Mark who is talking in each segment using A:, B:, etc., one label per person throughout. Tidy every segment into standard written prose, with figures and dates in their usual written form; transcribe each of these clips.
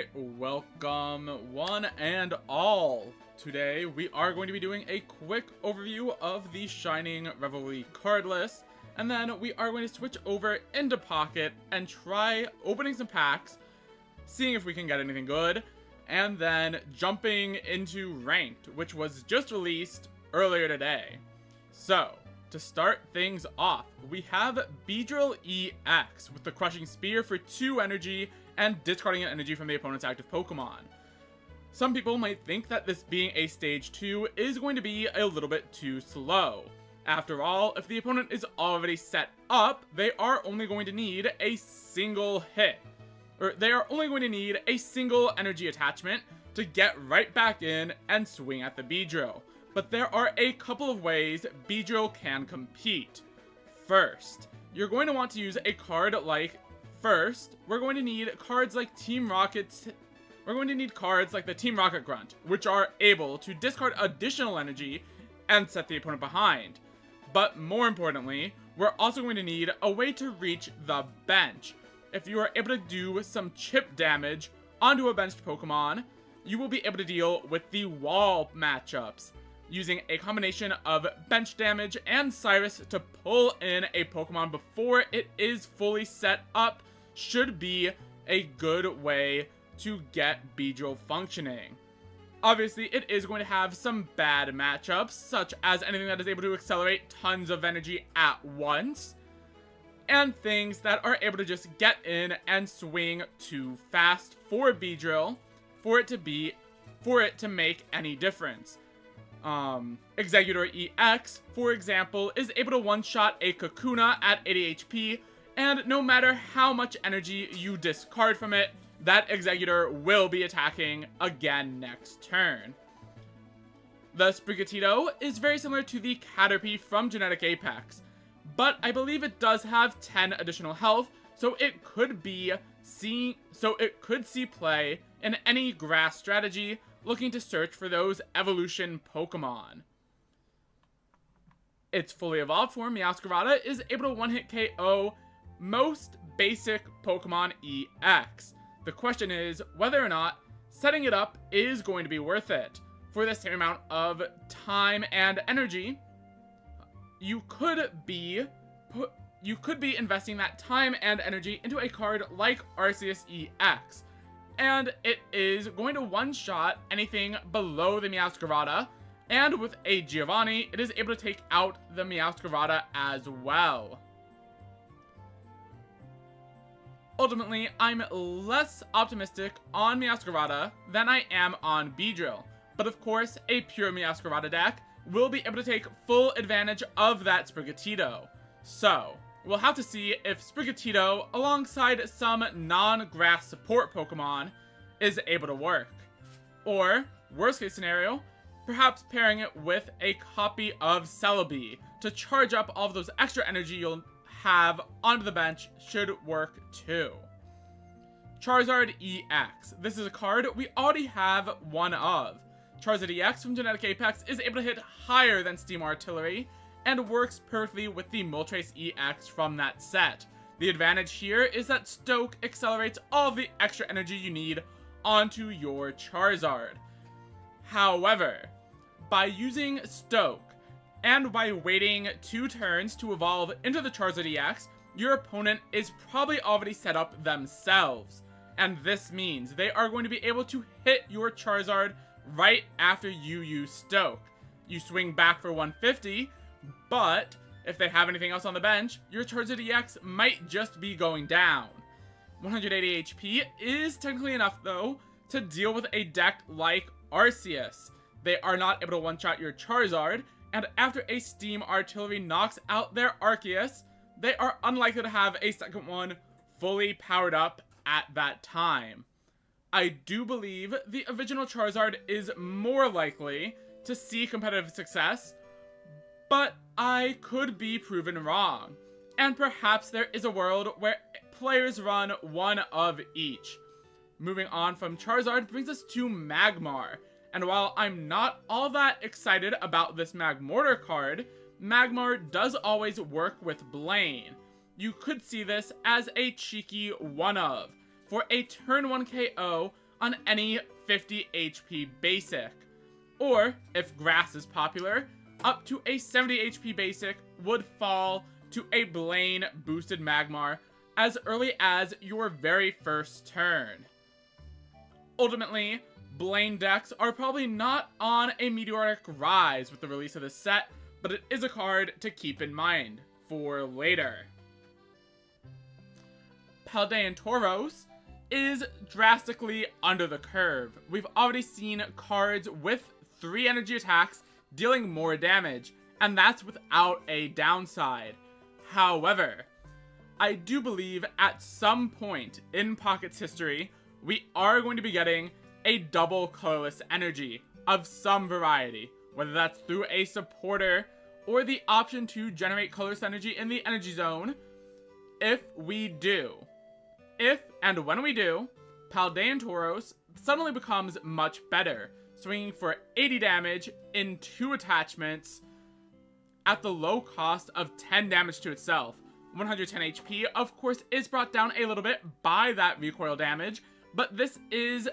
A: Alright, welcome one and all. Today we are going to be doing a quick overview of the Shining Revelry card list, and then we are going to switch over into Pocket and try opening some packs, seeing if we can get anything good, and then jumping into Ranked, which was just released earlier today. So, to start things off, we have Beedrill EX with the Crushing Spear for 2 energy and discarding an energy from the opponent's active Pokemon. Some people might think that this being a stage 2 is going to be a little bit too slow. After all, if the opponent is already set up, they are only going to need a single hit. Or they are only going to need a single energy attachment to get right back in and swing at the Beedrill. But there are a couple of ways Beedrill can compete. First, you're going to want to use a card like we're going to need cards like Team Rocket's. We're going to need cards like the Team Rocket Grunt, which are able to discard additional energy and set the opponent behind. But more importantly, we're also going to need a way to reach the bench. If you are able to do some chip damage onto a benched Pokemon, you will be able to deal with the wall matchups, using a combination of bench damage and Cyrus to pull in a Pokemon before it is fully set up should be a good way to get Beedrill functioning. Obviously, it is going to have some bad matchups, such as anything that is able to accelerate tons of energy at once, and things that are able to just get in and swing too fast for Beedrill for it to make any difference. Exeggutor EX, for example, is able to one-shot a Kakuna at 80 HP, and no matter how much energy you discard from it, that Exeggutor will be attacking again next turn. The Sprigatito is very similar to the Caterpie from Genetic Apex, but I believe it does have 10 additional health, so it could see play in any grass strategy looking to search for those evolution Pokemon. Its fully evolved form, Meowscarada, is able to one-hit KO most basic Pokemon EX. The question is whether or not setting it up is going to be worth it. For the same amount of time and energy, you could be investing that time and energy into a card like Arceus EX. And it is going to one-shot anything below the Meowscarada, and with a Giovanni, it is able to take out the Meowscarada as well. Ultimately, I'm less optimistic on Meowscarada than I am on Beedrill, but of course, a pure Meowscarada deck will be able to take full advantage of that Sprigatito. So, we'll have to see if Sprigatito, alongside some non-grass support Pokemon, is able to work. Or, worst case scenario, perhaps pairing it with a copy of Celebi to charge up all of those extra energy you'll have onto the bench should work too. Charizard EX. This is a card we already have one of. Charizard EX from Genetic Apex is able to hit higher than Steam Artillery, and works perfectly with the Moltres EX from that set. The advantage here is that Stoke accelerates all of the extra energy you need onto your Charizard. However, by using Stoke, and by waiting 2 turns to evolve into the Charizard EX, your opponent is probably already set up themselves. And this means they are going to be able to hit your Charizard right after you use Stoke. You swing back for 150, but if they have anything else on the bench, your Charizard EX might just be going down. 180 HP is technically enough, though, to deal with a deck like Arceus. They are not able to one-shot your Charizard, and after a Steam Artillery knocks out their Arceus, they are unlikely to have a second one fully powered up at that time. I do believe the original Charizard is more likely to see competitive success, but I could be proven wrong, and perhaps there is a world where players run one of each. Moving on from Charizard brings us to Magmar, and while I'm not all that excited about this Magmortar card, Magmar does always work with Blaine. You could see this as a cheeky one-of. For a turn 1 KO on any 50 HP basic. Or, if grass is popular, up to a 70 HP basic would fall to a Blaine boosted Magmar as early as your very first turn. Ultimately, Blaine decks are probably not on a meteoric rise with the release of this set, but it is a card to keep in mind for later. Paldean Tauros is drastically under the curve. We've already seen cards with 3 energy attacks dealing more damage, and that's without a downside. However, I do believe at some point in Pocket's history, we are going to be getting a double colorless energy of some variety, whether that's through a supporter or the option to generate colorless energy in the energy zone. If we do, if and when we do, Paldean Tauros suddenly becomes much better, swinging for 80 damage in 2 attachments at the low cost of 10 damage to itself. 110 HP, of course, is brought down a little bit by that recoil damage, but this is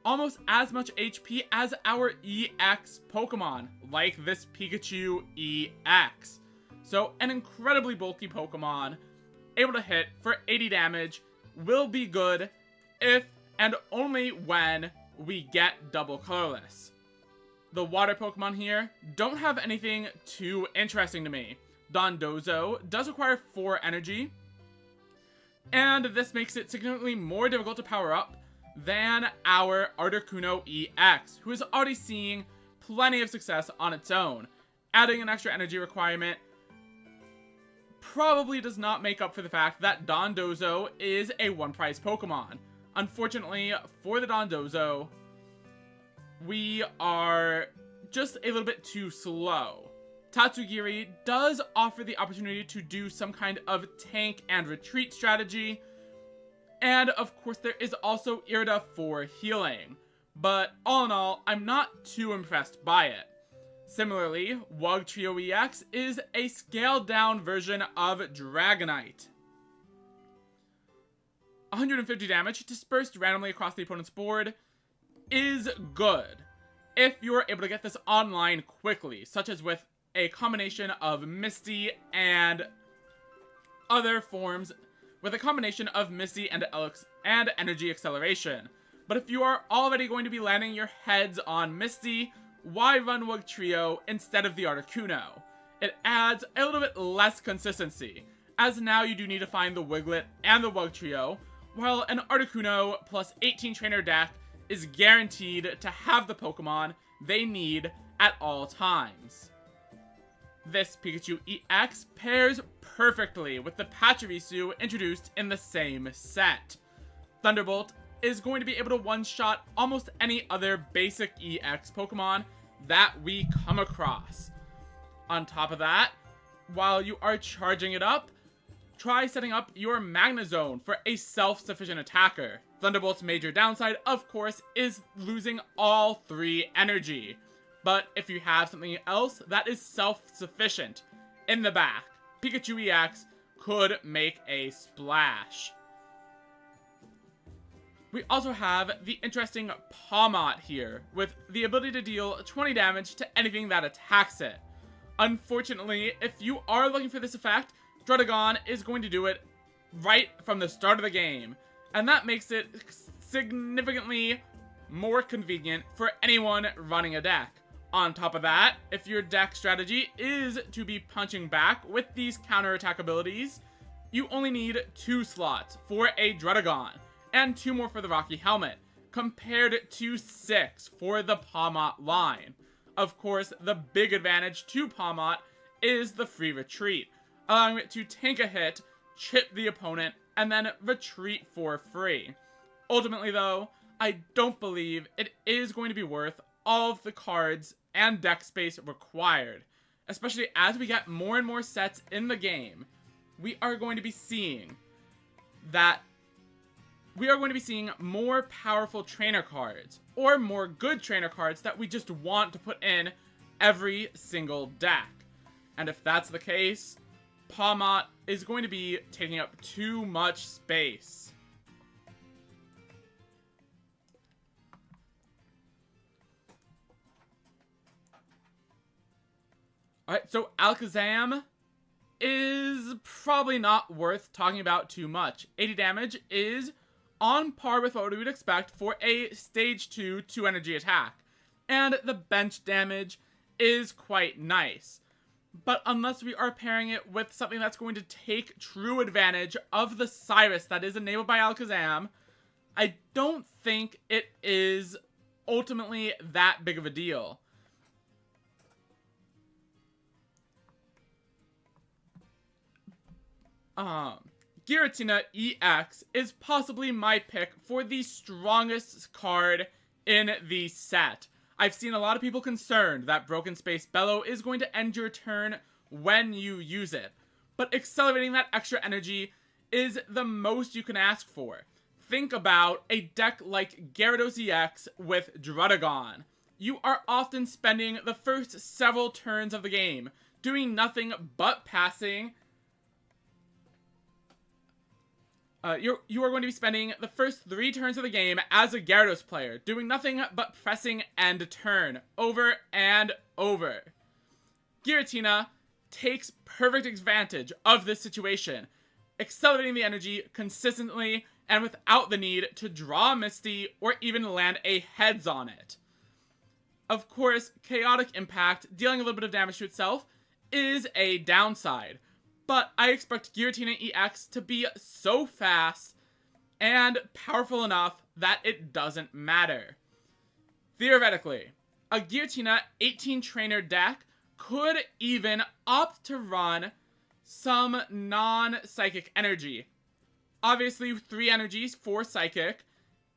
A: almost as much HP as our EX Pokemon, like this Pikachu EX. So an incredibly bulky Pokemon, able to hit for 80 damage, will be good if and only when we get double colorless. The water Pokemon here don't have anything too interesting to me. Dondozo does require 4 energy, and this makes it significantly more difficult to power up than our Articuno EX, who is already seeing plenty of success on its own. Adding an extra energy requirement probably does not make up for the fact that Dondozo is a 1-price Pokemon. Unfortunately, for the Dondozo, we are just a little bit too slow. Tatsugiri does offer the opportunity to do some kind of tank and retreat strategy, and of course there is also Irida for healing, but all in all, I'm not too impressed by it. Similarly, Wugtrio EX is a scaled down version of Dragonite. 150 damage dispersed randomly across the opponent's board is good if you're able to get this online quickly, such as with a combination of Misty and other forms, with a combination of Misty and Energy Acceleration. But if you are already going to be landing your heads on Misty, why run Wugtrio instead of the Articuno? It adds a little bit less consistency, as now you do need to find the Wiglet and the Wugtrio, while an Articuno plus 18 trainer deck is guaranteed to have the Pokemon they need at all times. This Pikachu EX pairs perfectly with the Pachirisu introduced in the same set. Thunderbolt is going to be able to one-shot almost any other basic EX Pokemon that we come across. On top of that, while you are charging it up, try setting up your Magnezone for a self-sufficient attacker. Thunderbolt's major downside, of course, is losing all 3 energy. But if you have something else that is self-sufficient in the back, Pikachu EX could make a splash. We also have the interesting Pawmot here, with the ability to deal 20 damage to anything that attacks it. Unfortunately, if you are looking for this effect, Druddigon is going to do it right from the start of the game, and that makes it significantly more convenient for anyone running a deck. On top of that, if your deck strategy is to be punching back with these counterattack abilities, you only need 2 slots for a Druddigon, and 2 more for the Rocky Helmet, compared to 6 for the Pawmot line. Of course, the big advantage to Pawmot is the free retreat, allowing it to tank a hit, chip the opponent, and then retreat for free. Ultimately though, I don't believe it is going to be worth all of the cards and deck space required, especially as we get more and more sets in the game. We are going to be seeing more powerful trainer cards, or more good trainer cards that we just want to put in every single deck. And if that's the case, Pawmot is going to be taking up too much space. Alright, so Alakazam is probably not worth talking about too much. 80 damage is on par with what we would expect for a stage 2 2-energy attack. And the bench damage is quite nice. But unless we are pairing it with something that's going to take true advantage of the Cyrus that is enabled by Alakazam, I don't think it is ultimately that big of a deal. Giratina EX is possibly my pick for the strongest card in the set. I've seen a lot of people concerned that Broken Space Bellow is going to end your turn when you use it, but accelerating that extra energy is the most you can ask for. Think about a deck like Gyarados EX with Druddigon. You are often spending the first several turns of the game doing nothing but passing. You are going to be spending the first 3 turns of the game as a Gyarados player, doing nothing but pressing end turn, over and over. Giratina takes perfect advantage of this situation, accelerating the energy consistently and without the need to draw a Misty or even land a Heads on it. Of course, Chaotic Impact, dealing a little bit of damage to itself, is a downside. But I expect Giratina EX to be so fast and powerful enough that it doesn't matter. Theoretically, a Giratina 18 trainer deck could even opt to run some non-psychic energy. Obviously, 3 energies for psychic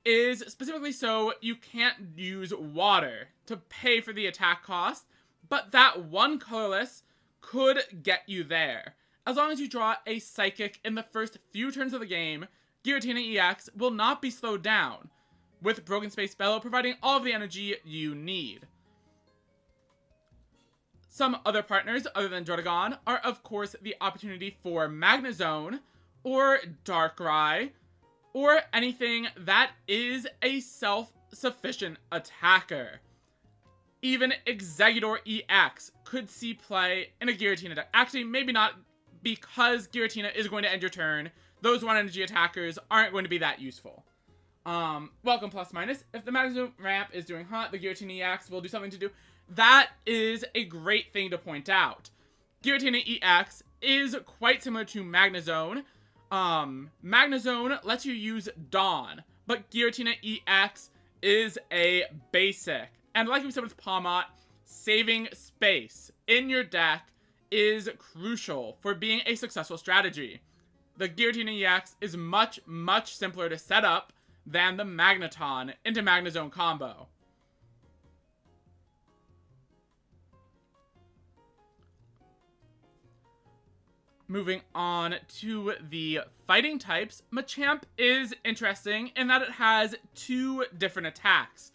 A: is specifically so you can't use water to pay for the attack cost, but that 1 colorless could get you there. As long as you draw a Psychic in the first few turns of the game, Giratina EX will not be slowed down, with Broken Space Bellow providing all of the energy you need. Some other partners other than Druddigon are of course the opportunity for Magnezone, or Darkrai, or anything that is a self-sufficient attacker. Even Exeggutor EX could see play in a Giratina deck. Actually, maybe not, because Giratina is going to end your turn. Those 1-energy attackers aren't going to be that useful. Welcome plus minus. If the Magnezone ramp is doing hot, the Giratina EX will do something to do. That is a great thing to point out. Giratina EX is quite similar to Magnezone. Magnezone lets you use Dawn, but Giratina EX is a basic. And like we said with Palmot, saving space in your deck is crucial for being a successful strategy. The Giratina EX is much, much simpler to set up than the Magneton into Magnezone combo. Moving on to the fighting types, Machamp is interesting in that it has 2 different attacks.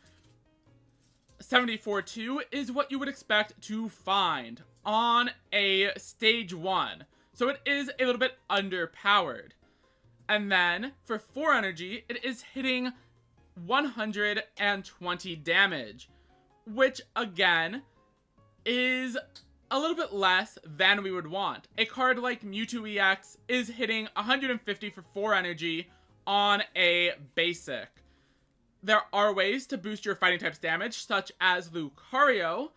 A: 74-2 is what you would expect to find on a stage 1, so it is a little bit underpowered. And then for 4 energy, it is hitting 120 damage, which again is a little bit less than we would want. A card like Mewtwo EX is hitting 150 for 4 energy on a basic. There are ways to boost your fighting type's damage, such as Lucario,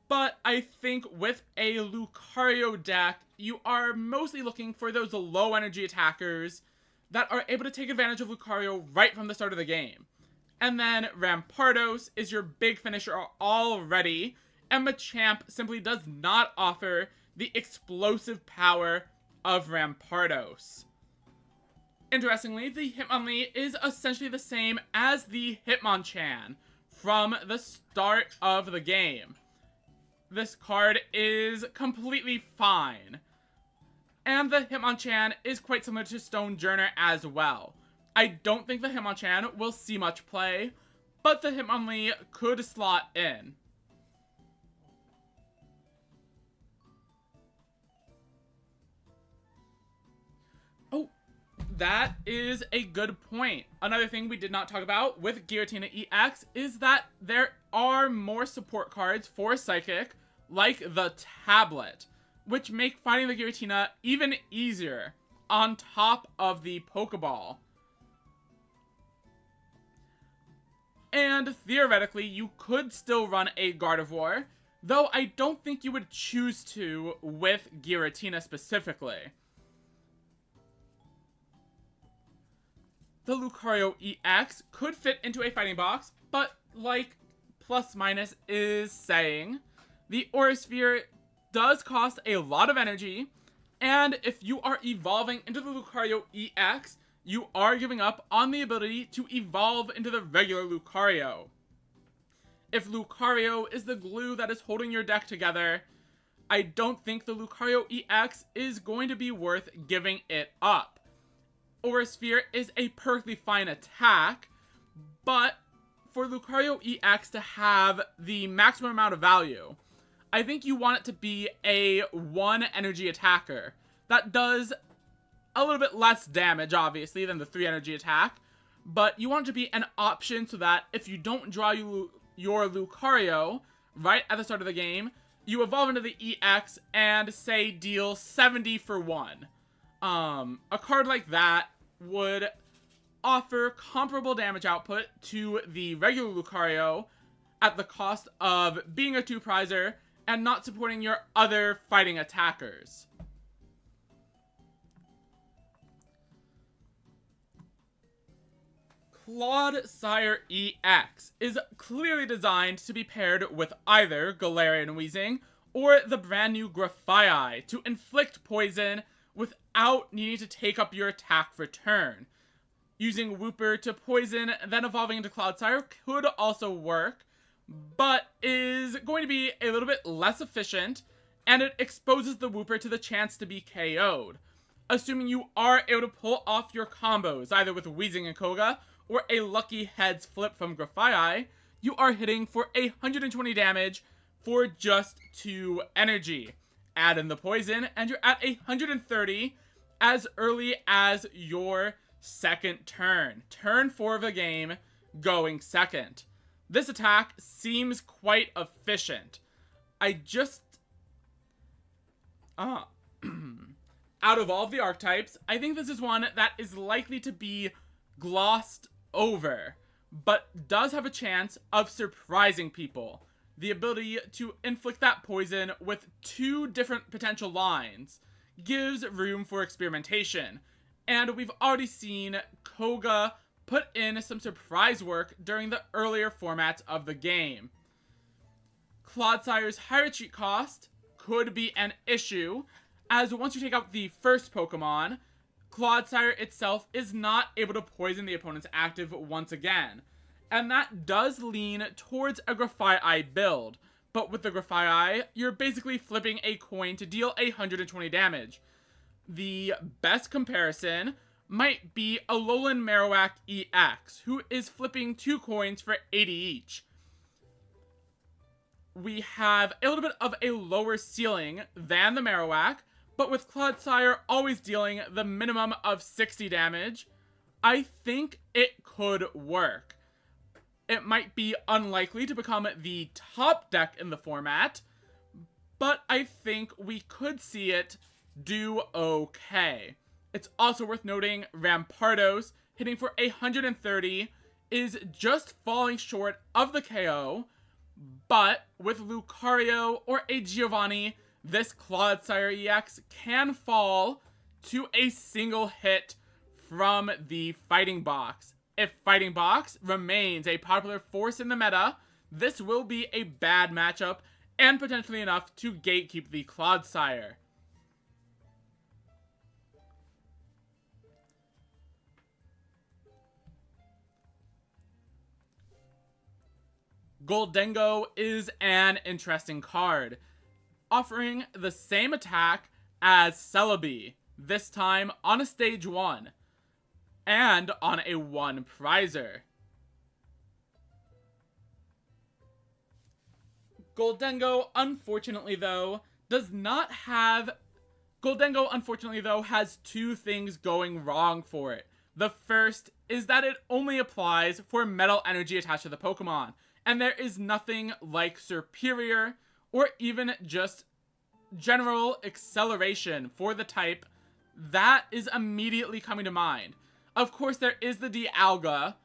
A: but I think with a Lucario deck, you are mostly looking for those low energy attackers that are able to take advantage of Lucario right from the start of the game. And then Rampardos is your big finisher already, and Machamp simply does not offer the explosive power of Rampardos. Interestingly, the Hitmonlee is essentially the same as the Hitmonchan from the start of the game. This card is completely fine. And the Hitmonchan is quite similar to Stonejourner as well. I don't think the Hitmonchan will see much play, but the Hitmonlee could slot in. Oh, that is a good point. Another thing we did not talk about with Giratina EX is that there are more support cards for Psychic like the tablet, which make fighting the Giratina even easier on top of the Pokeball. And theoretically, you could still run a Gardevoir, though I don't think you would choose to with Giratina specifically. The Lucario EX could fit into a fighting box, but like Plus Minus is saying, the Aura Sphere does cost a lot of energy, and if you are evolving into the Lucario EX, you are giving up on the ability to evolve into the regular Lucario. If Lucario is the glue that is holding your deck together, I don't think the Lucario EX is going to be worth giving it up. Aura Sphere is a perfectly fine attack, but for Lucario EX to have the maximum amount of value, I think you want it to be a 1 energy attacker that does a little bit less damage, obviously, than the 3 energy attack, but you want it to be an option so that if you don't draw your Lucario right at the start of the game, you evolve into the EX and, say, deal 70 for 1. A card like that would offer comparable damage output to the regular Lucario at the cost of being a 2-prizer and not supporting your other fighting attackers. Clodsire EX is clearly designed to be paired with either Galarian Weezing or the brand new Grafaiai to inflict poison without needing to take up your attack for turn. Using Wooper to poison, then evolving into Clodsire could also work, but is going to be a little bit less efficient, and it exposes the Wooper to the chance to be KO'd. Assuming you are able to pull off your combos, either with Weezing and Koga, or a lucky heads flip from Grafaiai, you are hitting for 120 damage for just 2 energy. Add in the poison, and you're at 130 as early as your second turn. Turn 4 of the game, going second. This attack seems quite efficient. Out of all of the archetypes, I think this is one that is likely to be glossed over, but does have a chance of surprising people. The ability to inflict that poison with 2 different potential lines gives room for experimentation, and we've already seen Koga put in some surprise work during the earlier formats of the game. Clodsire's high retreat cost could be an issue, as once you take out the first Pokemon, Clodsire itself is not able to poison the opponent's active once again. And that does lean towards a Grafaiai build, but with the Grafaiai, you're basically flipping a coin to deal 120 damage. The best comparison might be a Alolan Marowak EX, who is flipping 2 coins for 80 each. We have a little bit of a lower ceiling than the Marowak, but with Clodsire always dealing the minimum of 60 damage, I think it could work. It might be unlikely to become the top deck in the format, but I think we could see it do okay. It's also worth noting Rampardos hitting for 130 is just falling short of the KO, but with Lucario or a Giovanni, this Clodsire EX can fall to a single hit from the Fighting Box. If Fighting Box remains a popular force in the meta, this will be a bad matchup and potentially enough to gatekeep the Clodsire. Goldengo is an interesting card, offering the same attack as Celebi, this time on a stage 1, and on a 1-prizer. Goldengo, unfortunately though, has 2 things going wrong for it. The first is that it only applies for metal energy attached to the Pokemon, and there is nothing like Superior or even just general acceleration for the type, that is immediately coming to mind. Of course, there is the Dialga.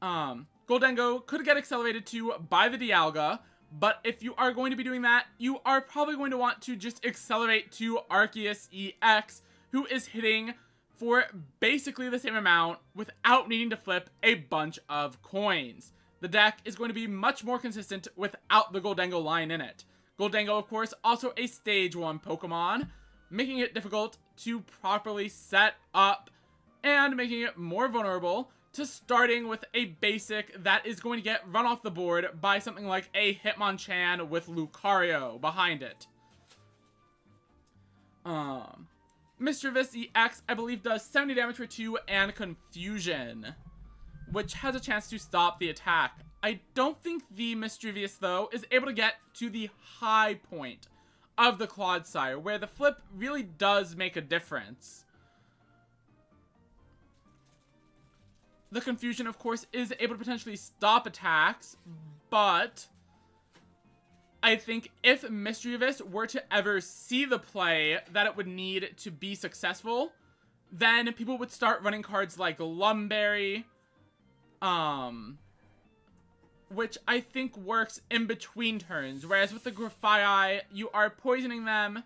A: Gholdengo could get accelerated to by the Dialga, but if you are going to be doing that, you are probably going to want to just accelerate to Arceus EX, who is hitting for basically the same amount without needing to flip a bunch of coins. The deck is going to be much more consistent without the Gholdengo line in it. Gholdengo, of course, also a Stage 1 Pokemon, making it difficult to properly set up and making it more vulnerable to starting with a basic that is going to get run off the board by something like a Hitmonchan with Lucario behind it. Mischievous EX, I believe, does 70 damage for 2 and Confusion, which has a chance to stop the attack. I don't think the Mischievous, though, is able to get to the high point of the Clodsire, where the flip really does make a difference. The Confusion, of course, is able to potentially stop attacks, but I think if Mischievous were to ever see the play that it would need to be successful, then people would start running cards like Lumberry, which I think works in between turns, whereas with the Grafaiai, you are poisoning them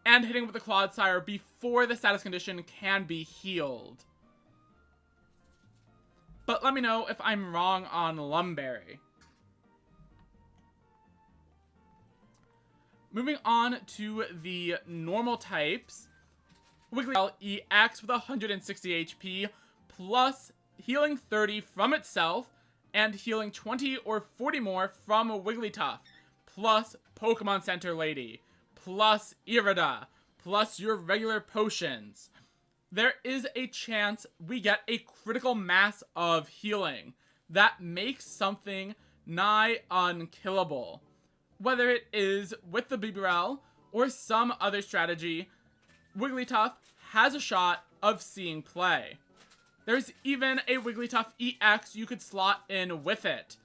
A: and hitting with the Clodsire before the status condition can be healed. But let me know if I'm wrong on Lumberry. Moving on to the normal types. Wigglytuff EX with 160 HP, plus healing 30 from itself, and healing 20 or 40 more from Wigglytuff, plus Pokemon Center Lady, plus Irida, plus your regular potions. There is a chance we get a critical mass of healing that makes something nigh unkillable. Whether it is with the Bibarel or some other strategy, Wigglytuff has a shot of seeing play. There's even a Wigglytuff EX you could slot in with it.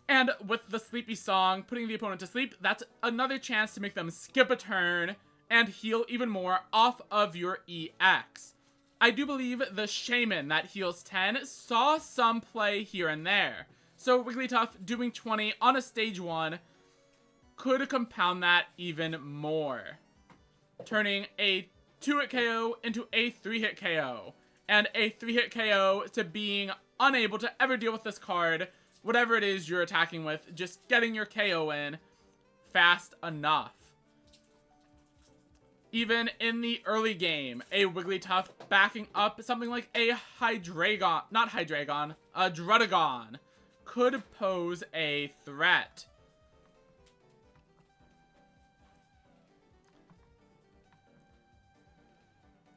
A: And with the Sleepy Song, putting the opponent to sleep, that's another chance to make them skip a turn and heal even more off of your EX. I do believe the Shaman that heals 10 saw some play here and there. So Wigglytuff doing 20 on a stage 1 could compound that even more, turning a 2-hit KO into a 3-hit KO, and a 3-hit KO to being unable to ever deal with this card, whatever it is you're attacking with, just getting your KO in fast enough. Even in the early game, a Wigglytuff backing up something like a Druddigon could pose a threat.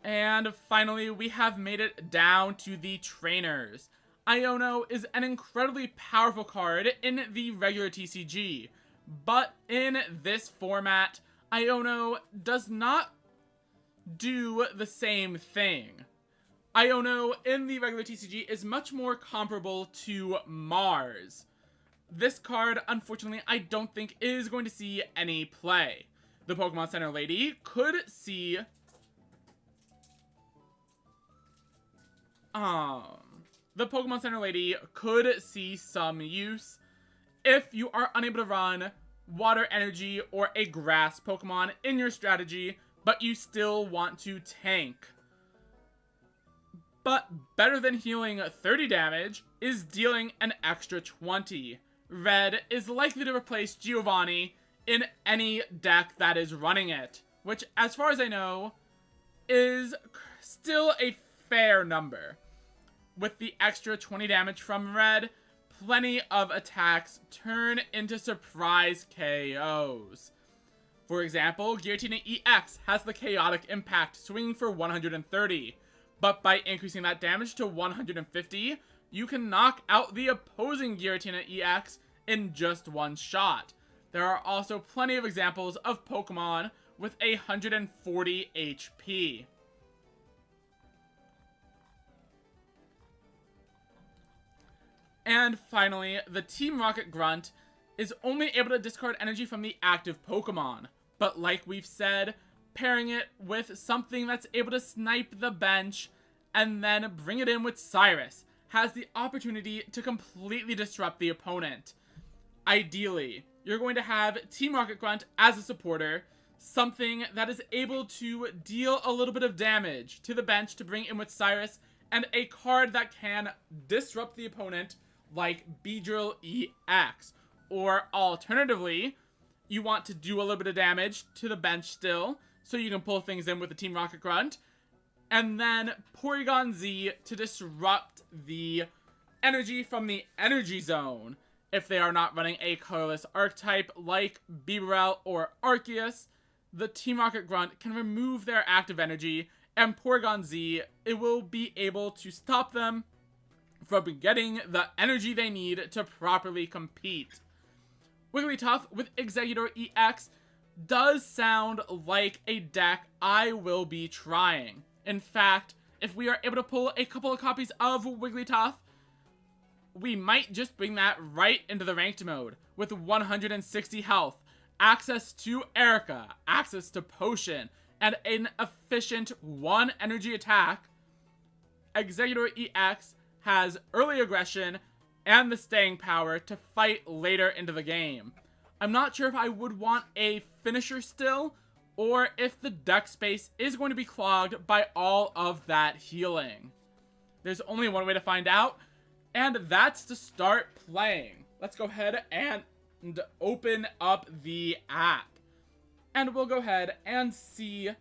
A: And finally, we have made it down to the trainers. Iono is an incredibly powerful card in the regular TCG, but in this format, Iono does not do the same thing. Iono in the regular TCG is much more comparable to Mars. This card, unfortunately, I don't think is going to see any play. The Pokemon Center Lady could see the Pokemon Center Lady could see some use if you are unable to run Water Energy or a Grass Pokemon in your strategy, but you still want to tank. But better than healing 30 damage is dealing an extra 20. Red is likely to replace Giovanni in any deck that is running it, which, as far as I know, is still a fair number. With the extra 20 damage from Red, plenty of attacks turn into surprise KOs. For example, Giratina EX has the Chaotic Impact swinging for 130, but by increasing that damage to 150, you can knock out the opposing Giratina EX in just one shot. There are also plenty of examples of Pokemon with 140 HP. And finally, the Team Rocket Grunt is only able to discard energy from the active Pokemon. But like we've said, pairing it with something that's able to snipe the bench and then bring it in with Cyrus has the opportunity to completely disrupt the opponent. Ideally, you're going to have Team Rocket Grunt as a supporter, something that is able to deal a little bit of damage to the bench to bring in with Cyrus, and a card that can disrupt the opponent like Beedrill EX. Or alternatively, you want to do a little bit of damage to the bench still, so you can pull things in with the Team Rocket Grunt, and then Porygon Z to disrupt the energy from the Energy Zone. If they are not running a colorless archetype like Bibarel or Arceus, the Team Rocket Grunt can remove their active energy, and Porygon Z, it will be able to stop them from getting the energy they need to properly compete. Wigglytuff with Exeggutor EX does sound like a deck I will be trying. In fact, if we are able to pull a couple of copies of Wigglytuff, we might just bring that right into the ranked mode with 160 health, access to Erica, access to Potion, and an efficient 1 energy attack. Exeggutor EX has early aggression and the staying power to fight later into the game. I'm not sure if I would want a finisher still, or if the deck space is going to be clogged by all of that healing. There's only one way to find out, and that's to start playing. Let's go ahead and open up the app. And we'll go ahead and see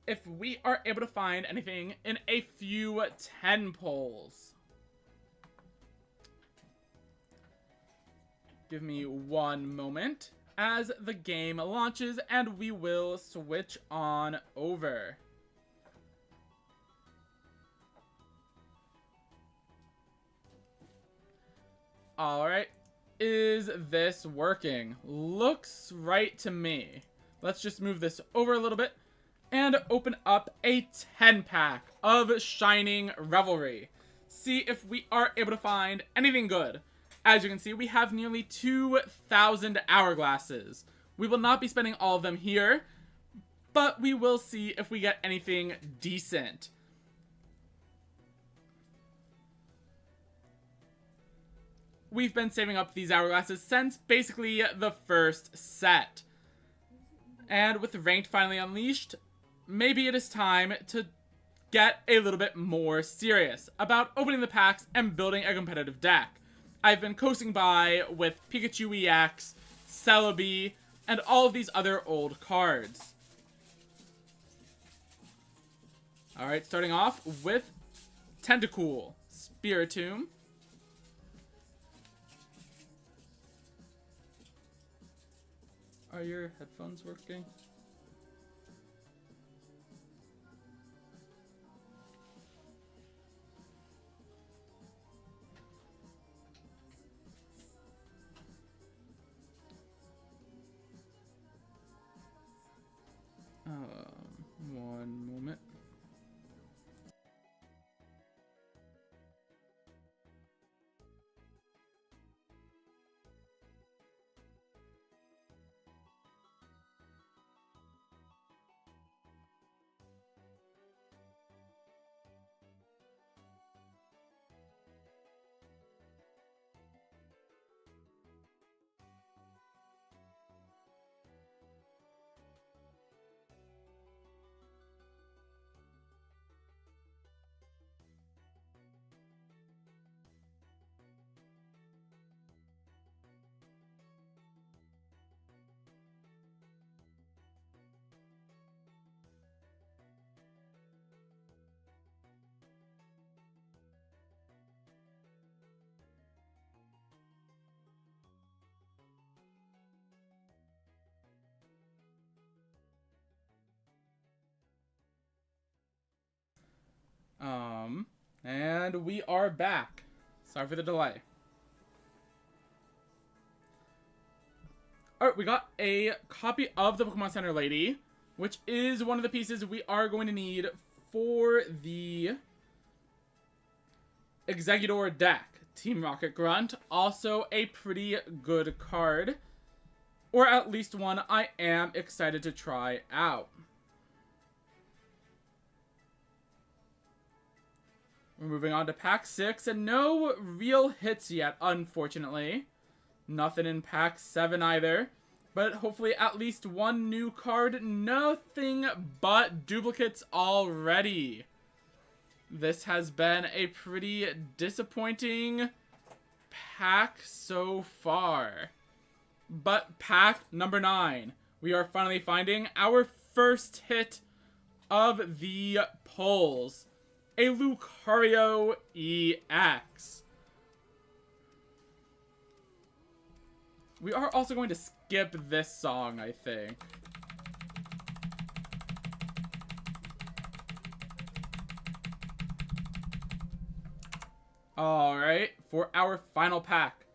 A: if we are able to find anything in a few 10 pulls. Give me one moment as the game launches, and we will switch on over. Alright, is this working? Looks right to me. Let's just move this over a little bit and open up a 10-pack of Shining Revelry. See if we are able to find anything good. As you can see, we have nearly 2,000 hourglasses. We will not be spending all of them here, but we will see if we get anything decent. We've been saving up these hourglasses since basically the first set. And with Ranked finally unleashed, maybe it is time to get a little bit more serious about opening the packs and building a competitive deck. I've been coasting by with Pikachu EX, Celebi, and all of these other old cards. Alright, starting off with Tentacool, Spiritomb, are your headphones working? One moment. And we are back. Sorry for the delay. Alright, we got a copy of the Pokemon Center Lady, which is one of the pieces we are going to need for the Exeggutor deck Team Rocket Grunt, also a pretty good card. Or at least one I am excited to try out. We're moving on to pack 6, and no real hits yet, unfortunately. Nothing in pack 7 either. But hopefully at least one new card. Nothing but duplicates already. This has been a pretty disappointing pack so far. But pack number 9. We are finally finding our first hit of the pulls. A Lucario EX. We are also going to skip this song, I think. Alright, for our final pack.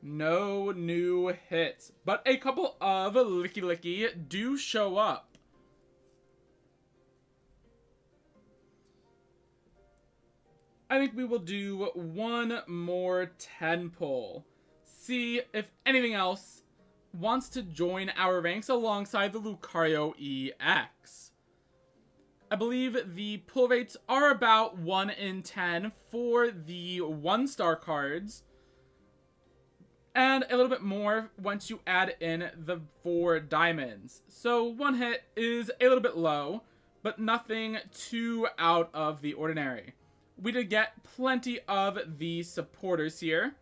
A: No new hits, but a couple of Licky Licky do show up. I think we will do one more 10 pull. See if anything else wants to join our ranks alongside the Lucario EX. I believe the pull rates are about 1 in 10 for the 1-star cards. And a little bit more once you add in the 4 diamonds. So 1 hit is a little bit low, but nothing too out of the ordinary. We did get plenty of the supporters here.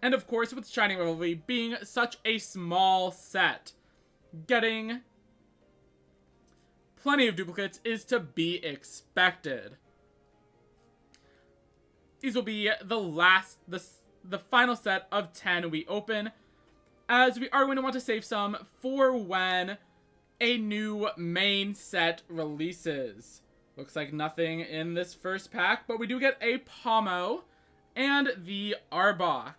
A: And of course, with Shining Revelry being such a small set, getting plenty of duplicates is to be expected. These will be the final set of 10 we open, as we are going to want to save some for when a new main set releases. Looks like nothing in this first pack, but we do get a Pomo and the Arbok.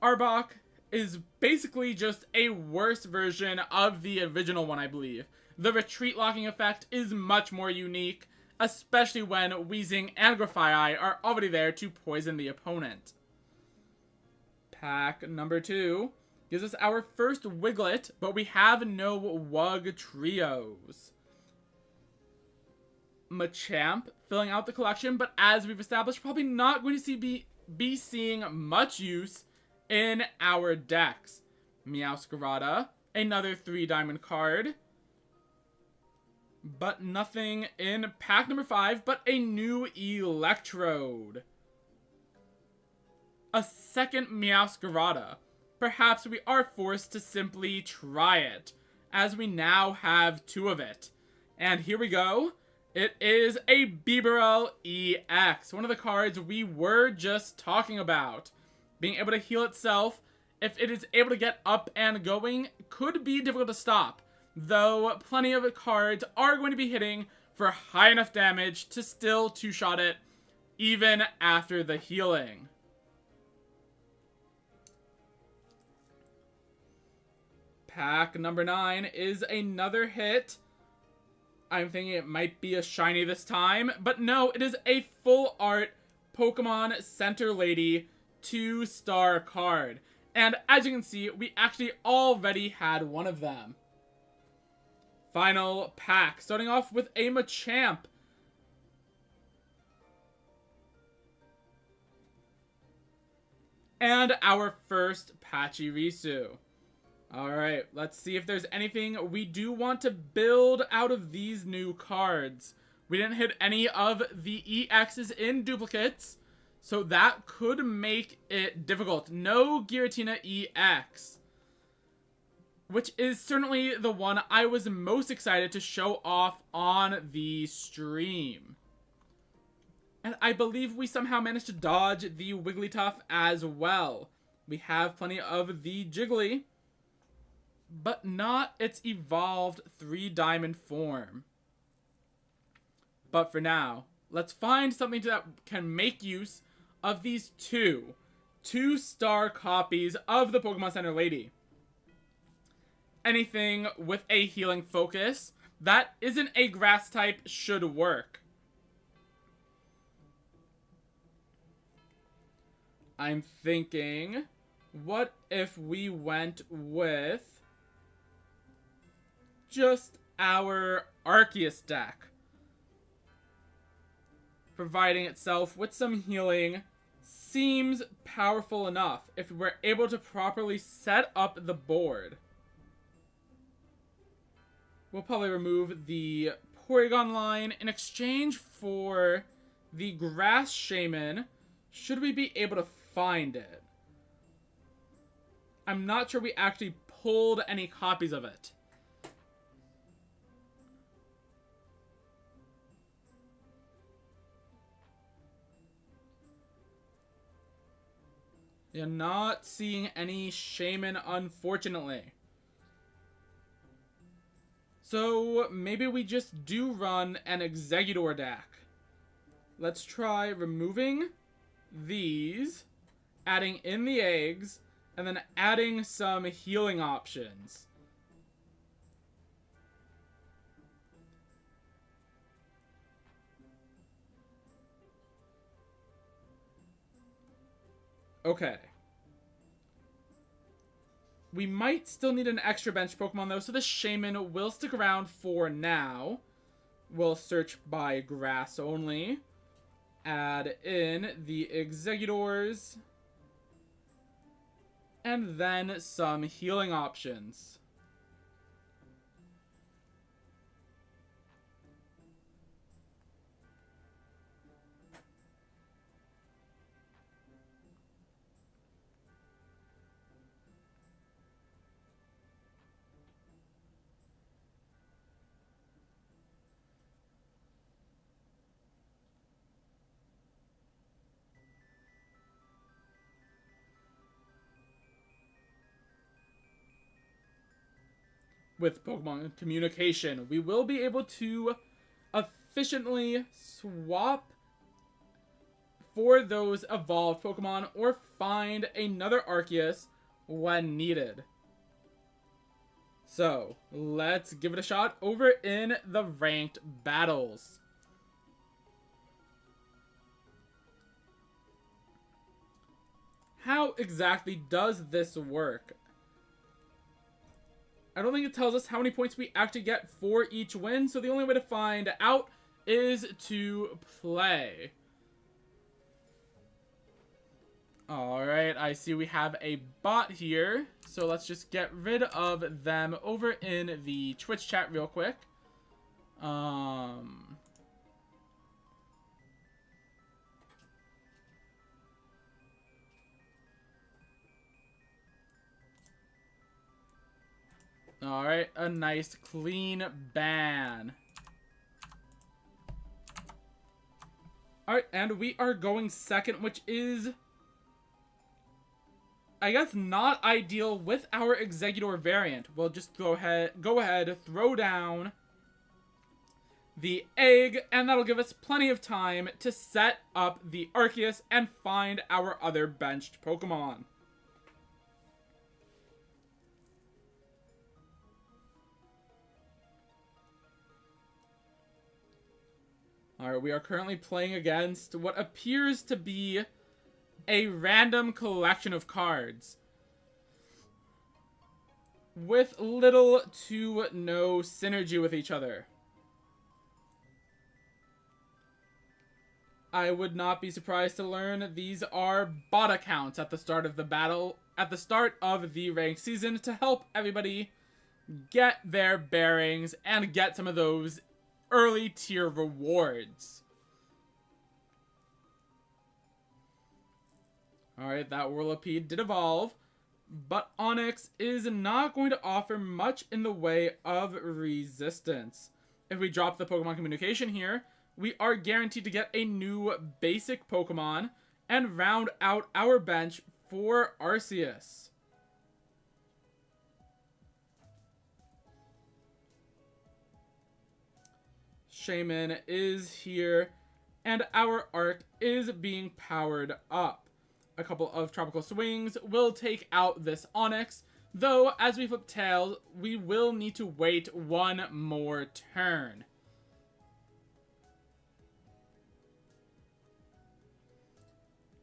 A: Arbok is basically just a worse version of the original one, I believe. The retreat locking effect is much more unique, especially when Weezing and Grafaiai are already there to poison the opponent. Pack number 2 gives us our first Wiglet, but we have no Wug trios. Machamp filling out the collection, but as we've established, probably not going to be seeing much use in our decks. Meowscarada, another 3-diamond card. But nothing in pack number 5, but a new Electrode. A second Meowscarada. Perhaps we are forced to simply try it, as we now have 2 of it. And here we go. It is a Bibarel EX, one of the cards we were just talking about. Being able to heal itself, if it is able to get up and going, could be difficult to stop. Though plenty of cards are going to be hitting for high enough damage to still 2-shot it, even after the healing. Pack number 9 is another hit. I'm thinking it might be a shiny this time, but no, it is a full art Pokemon Center Lady 2-star card. And as you can see, we actually already had one of them. Final pack, starting off with a Machamp. And our first Pachirisu. Alright, let's see if there's anything we do want to build out of these new cards. We didn't hit any of the EXs in duplicates, so that could make it difficult. No Giratina EX, which is certainly the one I was most excited to show off on the stream. And I believe we somehow managed to dodge the Wigglytuff as well. We have plenty of the Jiggly, but not its evolved 3-diamond form. But for now, let's find something that can make use of these 2-star copies of the Pokemon Center Lady. Anything with a healing focus that isn't a grass type should work. I'm thinking, what if we went with just our Arceus deck? Providing itself with some healing seems powerful enough if we're able to properly set up the board. We'll probably remove the Porygon line in exchange for the Grass Shaman, should we be able to find it. I'm not sure we actually pulled any copies of it. You're not seeing any Shaman, unfortunately. So maybe we just do run an Exeggutor deck. Let's try removing these, adding in the eggs, and then adding some healing options. Okay. We might still need an extra bench Pokemon though, so the Shaman will stick around for now. We'll search by grass only. Add in the Exeggutors. And then some healing options. With Pokemon communication, we will be able to efficiently swap for those evolved Pokemon or find another Arceus when needed. So, let's give it a shot over in the ranked battles. How exactly does this work? I don't think it tells us how many points we actually get for each win, so the only way to find out is to play. Alright, I see we have a bot here, so let's just get rid of them over in the Twitch chat real quick. Alright, a nice clean ban. Alright, and we are going second, which is, I guess, not ideal with our Exeggutor variant. We'll just go ahead, throw down the egg, and that'll give us plenty of time to set up the Arceus and find our other benched Pokemon. Alright, we are currently playing against what appears to be a random collection of cards with little to no synergy with each other. I would not be surprised to learn these are bot accounts at the start of the battle, at the start of the ranked season, to help everybody get their bearings and get some of those early tier rewards. Alright, that Whirlipede did evolve, but Onix is not going to offer much in the way of resistance. If we drop the Pokemon communication here, we are guaranteed to get a new basic Pokemon and round out our bench for Arceus. Shaman is here, and our Arc is being powered up. A couple of Tropical Swings will take out this Onix, though as we flip tails, we will need to wait one more turn.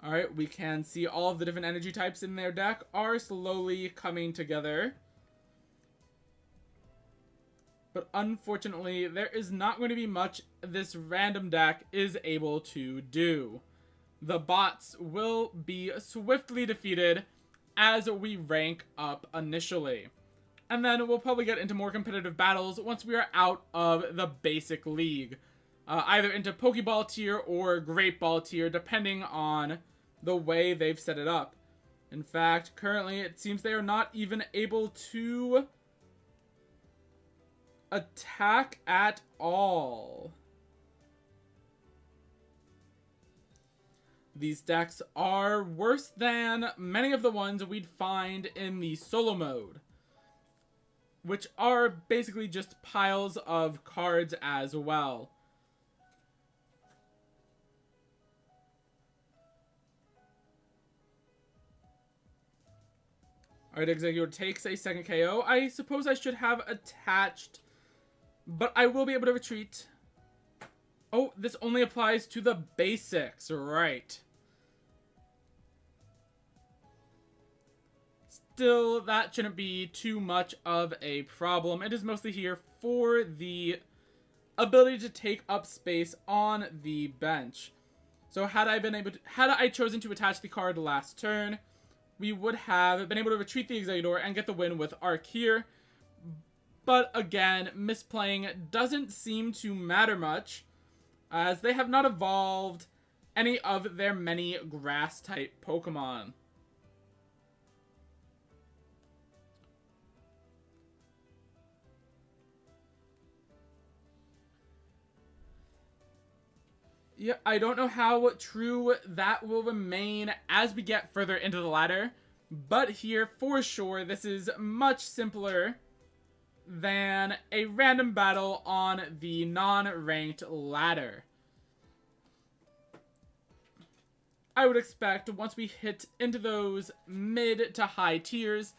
A: Alright, we can see all of the different energy types in their deck are slowly coming together. But unfortunately, there is not going to be much this random deck is able to do. The bots will be swiftly defeated as we rank up initially. And then we'll probably get into more competitive battles once we are out of the basic league. Either into Pokeball tier or Great Ball tier, depending on the way they've set it up. In fact, currently it seems they are not even able to attack at all. These decks are worse than many of the ones we'd find in the solo mode, which are basically just piles of cards as well. Alright, Executor takes a second KO. I suppose I should have attached, but I will be able to retreat. Oh, this only applies to the basics, right. Still, that shouldn't be too much of a problem. It is mostly here for the ability to take up space on the bench. So had I chosen to attach the card last turn, we would have been able to retreat the Executor and get the win with Arc here. But again, misplaying doesn't seem to matter much, as they have not evolved any of their many grass-type Pokemon. Yeah, I don't know how true that will remain as we get further into the ladder, but here, for sure, this is much simpler than a random battle on the non-ranked ladder. I would expect once we hit into those mid to high tiers,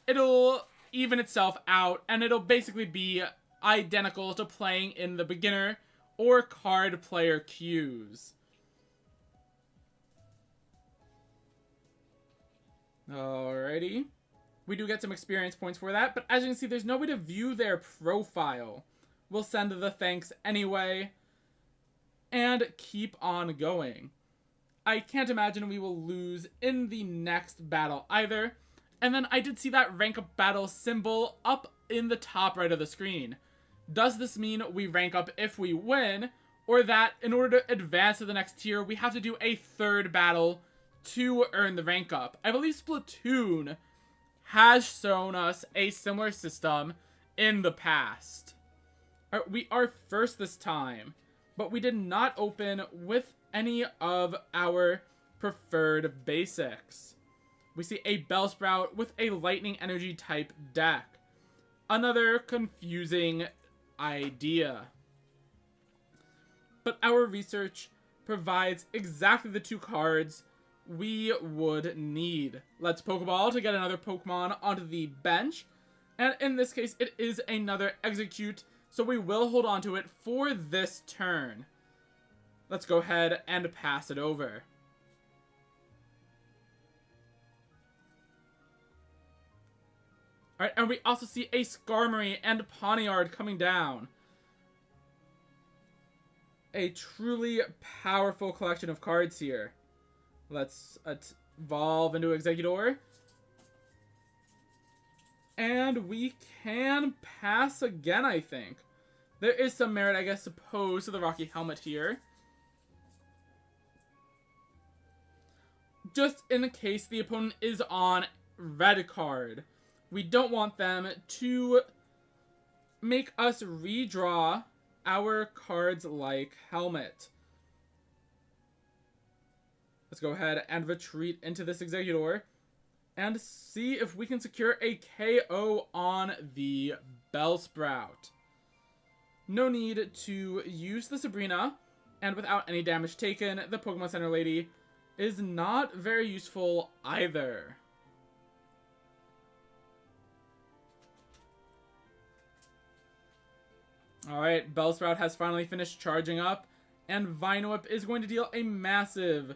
A: it'll even itself out, and it'll basically be identical to playing in the beginner or card player queues. Alrighty. We do get some experience points for that, but as you can see, there's no way to view their profile. We'll send the thanks anyway, and keep on going. I can't imagine we will lose in the next battle either. And then I did see that rank up battle symbol up in the top right of the screen. Does this mean we rank up if we win, or that in order to advance to the next tier, we have to do a third battle to earn the rank up? I believe Splatoon has shown us a similar system in the past. We are first this time, but we did not open with any of our preferred basics. We see a Bellsprout with a Lightning Energy type deck. Another confusing idea. But our research provides exactly the two cards we would need. Let's Pokeball to get another Pokemon onto the bench. And in this case, it is another Execute, so we will hold on to it for this turn. Let's go ahead and pass it over. Alright, and we also see a Skarmory and Pawniard coming down. A truly powerful collection of cards here. Let's evolve into Executor. And we can pass again, I think. There is some merit, I guess, supposed to the Rocky Helmet here. Just in case the opponent is on red card. We don't want them to make us redraw our cards like Helmet. Let's go ahead and retreat into this Executor and see if we can secure a KO on the Bellsprout. No need to use the Sabrina, and without any damage taken, the Pokemon Center Lady is not very useful either. Alright, Bellsprout has finally finished charging up, and Vine Whip is going to deal a massive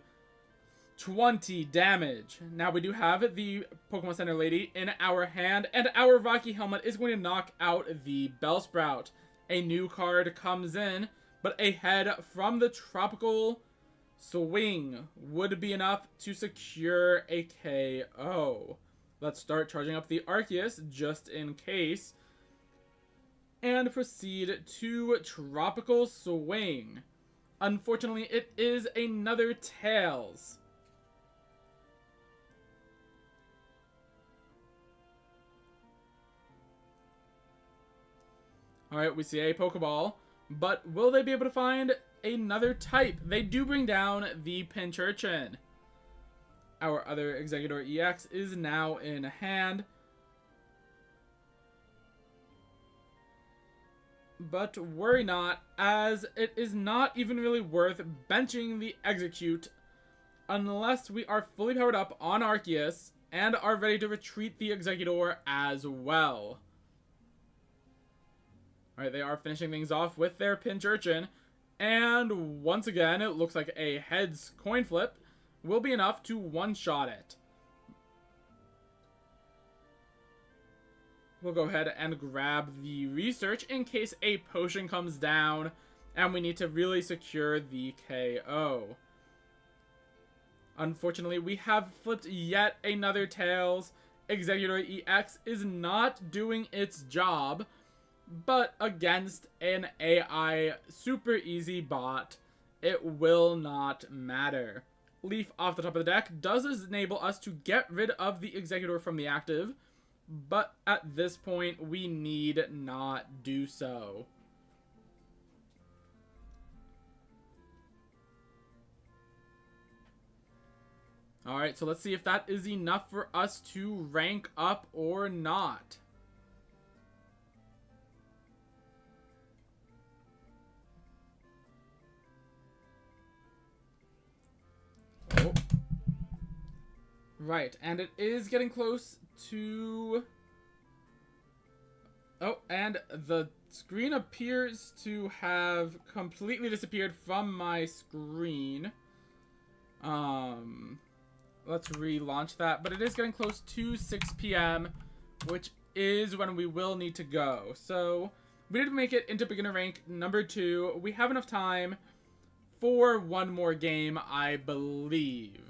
A: 20 damage. Now we do have the Pokemon Center Lady in our hand, and our Rocky Helmet is going to knock out the Bellsprout. A new card comes in, but a head from the Tropical Swing would be enough to secure a KO. Let's start charging up the Arceus just in case, and proceed to Tropical Swing. Unfortunately, it is another Tails. Alright, we see a Pokeball, but will they be able to find another type? They do bring down the Pincurchin. Our other Executor EX is now in hand. But worry not, as it is not even really worth benching the Execute unless we are fully powered up on Arceus and are ready to retreat the Executor as well. Alright, they are finishing things off with their Pincurchin, and once again, it looks like a heads coin flip will be enough to one-shot it. We'll go ahead and grab the research in case a potion comes down and we need to really secure the KO. Unfortunately, we have flipped yet another Tails. Executor EX is not doing its job, but against an AI super easy bot, it will not matter. Leaf off the top of the deck does enable us to get rid of the Executor from the active, but at this point, we need not do so. Alright, so let's see if that is enough for us to rank up or not. Oh. Right, and it is getting close to... Oh, and the screen appears to have completely disappeared from my screen. Let's relaunch that, but it is getting close to 6 p.m., which is when we will need to go. So, we did make it into beginner rank number 2. We have enough time for one more game, I believe.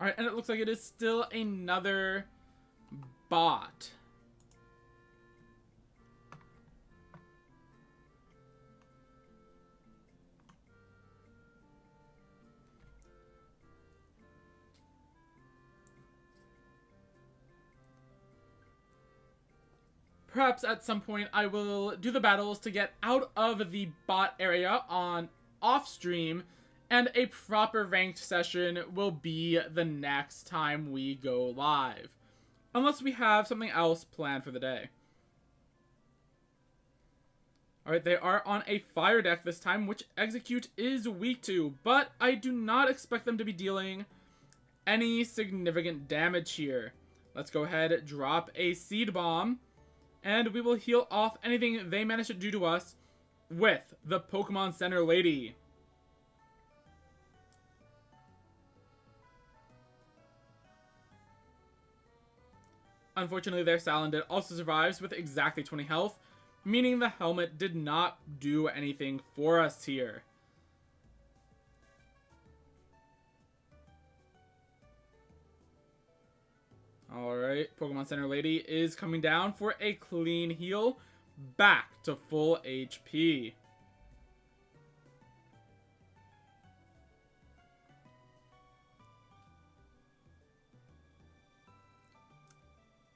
A: Alright, and it looks like it is still another bot. Perhaps at some point I will do the battles to get out of the bot area on off stream, and a proper ranked session will be the next time we go live. Unless we have something else planned for the day. Alright, they are on a fire deck this time, which Execute is weak to, but I do not expect them to be dealing any significant damage here. Let's go ahead, drop a Seed Bomb, and we will heal off anything they manage to do to us with the Pokemon Center Lady. Unfortunately, their Salandit also survives with exactly 20 health, meaning the helmet did not do anything for us here. Alright, Pokemon Center Lady is coming down for a clean heal, back to full HP.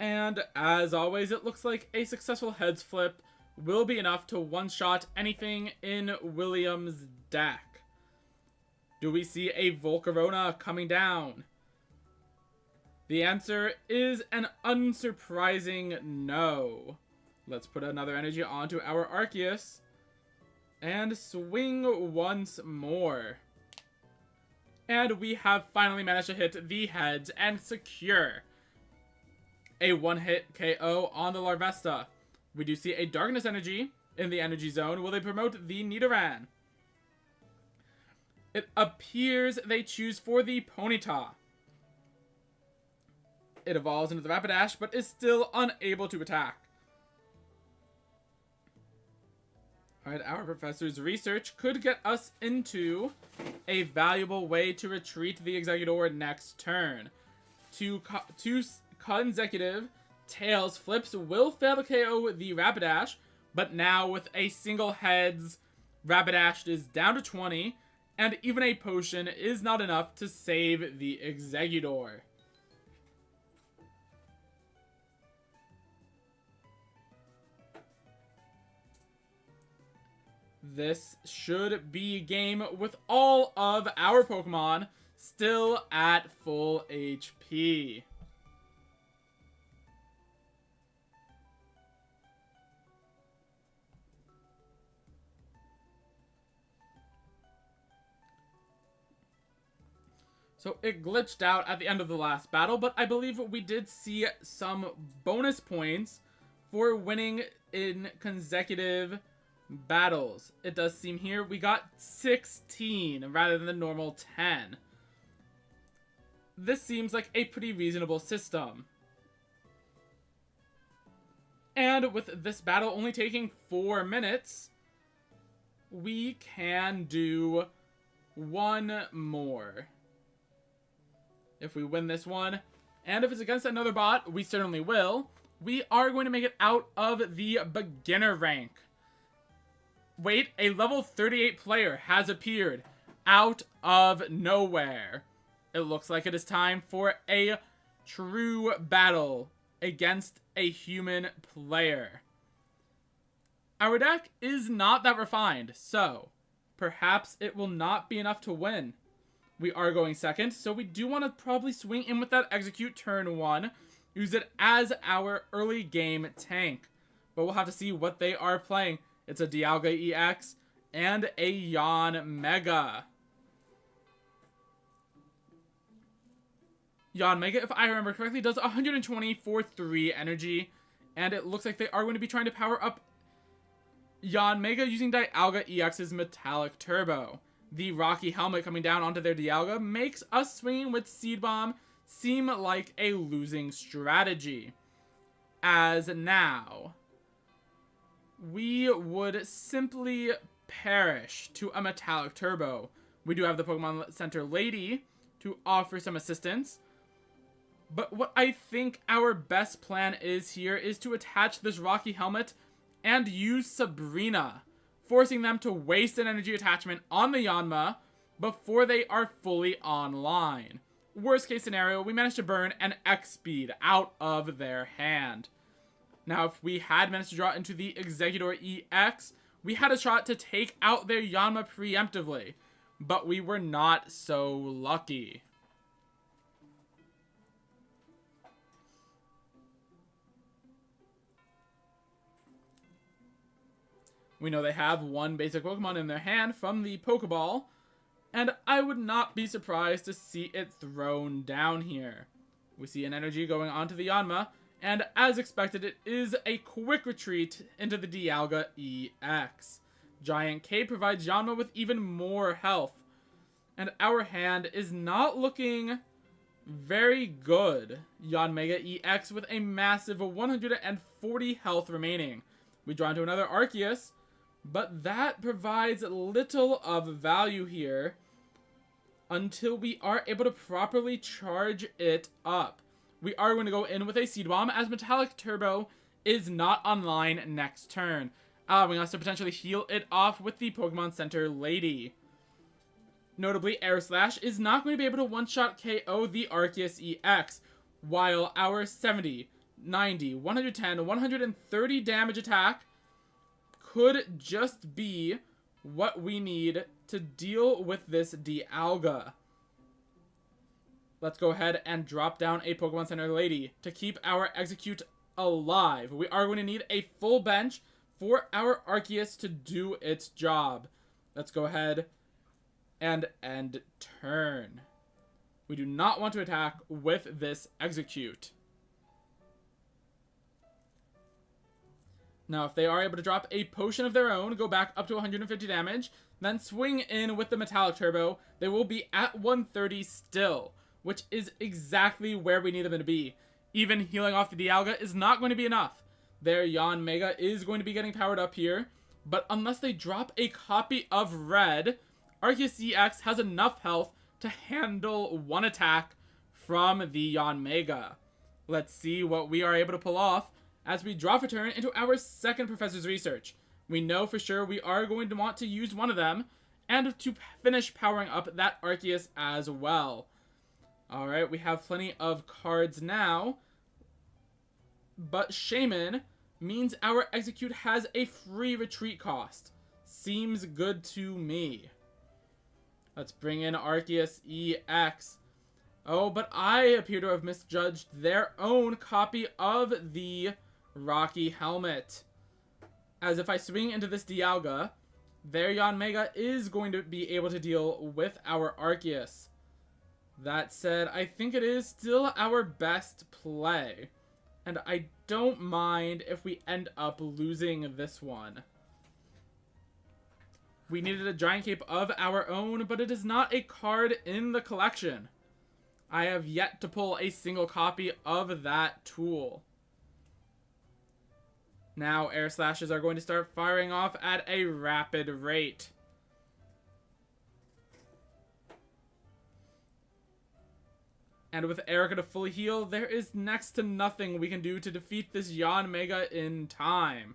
A: And as always, it looks like a successful heads flip will be enough to one-shot anything in William's deck. Do we see a Volcarona coming down? The answer is an unsurprising no. Let's put another energy onto our Arceus and swing once more. And we have finally managed to hit the heads and secure a one-hit KO on the Larvesta. We do see a Darkness Energy in the Energy Zone. Will they promote the Nidoran? It appears they choose for the Ponyta. It evolves into the Rapidash, but is still unable to attack. Alright, our professor's research could get us into a valuable way to retreat the Exeggutor next turn. Two consecutive Tails flips will fail to KO the Rapidash, but now with a single heads, Rapidash is down to 20, and even a potion is not enough to save the Exeggutor. This should be a game with all of our Pokemon still at full HP. So it glitched out at the end of the last battle, but I believe we did see some bonus points for winning in consecutive battles. It does seem here we got 16 rather than the normal 10. This seems like a pretty reasonable system. And with this battle only taking 4 minutes, we can do one more. If we win this one, and if it's against another bot, we certainly will, we are going to make it out of the beginner rank. Wait, a level 38 player has appeared out of nowhere. It looks like it is time for a true battle against a human player. Our deck is not that refined, so perhaps it will not be enough to win. We are going second, so we do want to probably swing in with that Execute turn 1. Use it as our early game tank. But we'll have to see what they are playing. It's a Dialga EX and a Yanmega. Yanmega, if I remember correctly, does 120 for 3 energy. And it looks like they are going to be trying to power up Yanmega using Dialga EX's Metallic Turbo. The Rocky Helmet coming down onto their Dialga makes us swinging with Seed Bomb seem like a losing strategy. As now, we would simply perish to a Metallic Turbo. We do have the Pokemon Center Lady to offer some assistance. But what I think our best plan is here is to attach this Rocky Helmet and use Sabrina, forcing them to waste an energy attachment on the Yanma before they are fully online. Worst case scenario, we managed to burn an X-Speed out of their hand. Now, if we had managed to draw into the Exeggutor EX, we had a shot to take out their Yanma preemptively, but we were not so lucky. We know they have one basic Pokemon in their hand from the Pokeball, and I would not be surprised to see it thrown down here. We see an energy going onto the Yanma, and as expected, it is a quick retreat into the Dialga EX. Giant K provides Yanma with even more health, and our hand is not looking very good. Yanmega EX with a massive 140 health remaining. We draw into another Arceus, but that provides little of value here until we are able to properly charge it up. We are going to go in with a Seed Bomb as Metallic Turbo is not online next turn, allowing us to potentially heal it off with the Pokemon Center Lady. Notably, Air Slash is not going to be able to one-shot KO the Arceus EX, while our 70, 90, 110, 130 damage attack could just be what we need to deal with this Dialga. Let's go ahead and drop down a Pokemon Center Lady to keep our Execute alive. We are going to need a full bench for our Arceus to do its job. Let's go ahead and end turn. We do not want to attack with this Execute. Now, if they are able to drop a potion of their own, go back up to 150 damage, then swing in with the Metallic Turbo, they will be at 130 still, which is exactly where we need them to be. Even healing off the Dialga is not going to be enough. Their Yon Mega is going to be getting powered up here, but unless they drop a copy of Red, Arceus EX has enough health to handle one attack from the Yon Mega. Let's see what we are able to pull off as we draw for turn into our second Professor's Research. We know for sure we are going to want to use one of them, and to finish powering up that Arceus as well. Alright, we have plenty of cards now, but Shaman means our Execute has a free retreat cost. Seems good to me. Let's bring in Arceus EX. Oh, but I appear to have misjudged their own copy of the Rocky Helmet. As if I swing into this Dialga, their Yon Mega is going to be able to deal with our Arceus. That said, I think it is still our best play. And I don't mind if we end up losing this one. We needed a Giant Cape of our own, but it is not a card in the collection. I have yet to pull a single copy of that tool. Now Air Slashes are going to start firing off at a rapid rate. And with Erica to fully heal, there is next to nothing we can do to defeat this Yon Mega in time.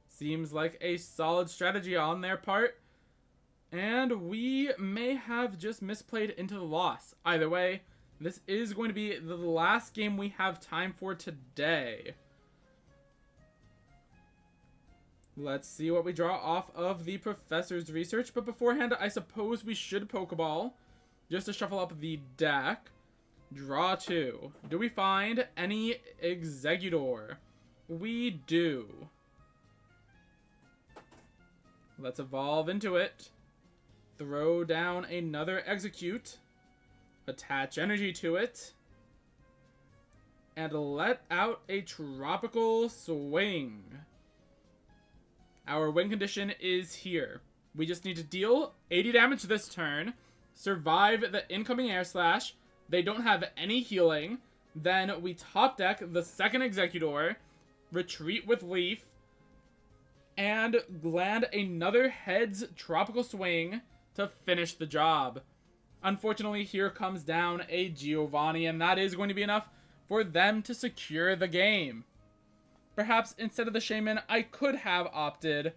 A: Seems like a solid strategy on their part. And we may have just misplayed into the loss. Either way, this is going to be the last game we have time for today. Let's see what we draw off of the Professor's Research. But beforehand, I suppose we should Pokeball just to shuffle up the deck. Draw two. Do we find any Exeggutor? We do. Let's evolve into it. Throw down another Execute. Attach energy to it. And let out a Tropical Swing. Our win condition is here. We just need to deal 80 damage this turn. Survive the incoming Air Slash. They don't have any healing. Then we top deck the second Exeggutor, retreat with Leaf, and land another Heads Tropical Swing to finish the job. Unfortunately, here comes down a Giovanni, and that is going to be enough for them to secure the game. Perhaps instead of the Shaman, I could have opted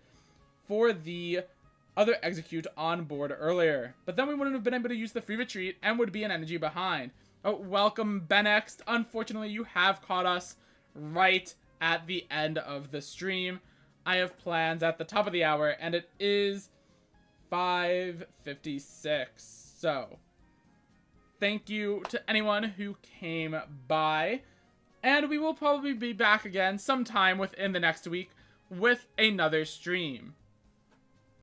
A: for the other Execute on board earlier. But then we wouldn't have been able to use the free retreat and would be an energy behind. Oh, welcome, Benext. Unfortunately, you have caught us right at the end of the stream. I have plans at the top of the hour, and it is 5:56. So, thank you to anyone who came by. And we will probably be back again sometime within the next week with another stream.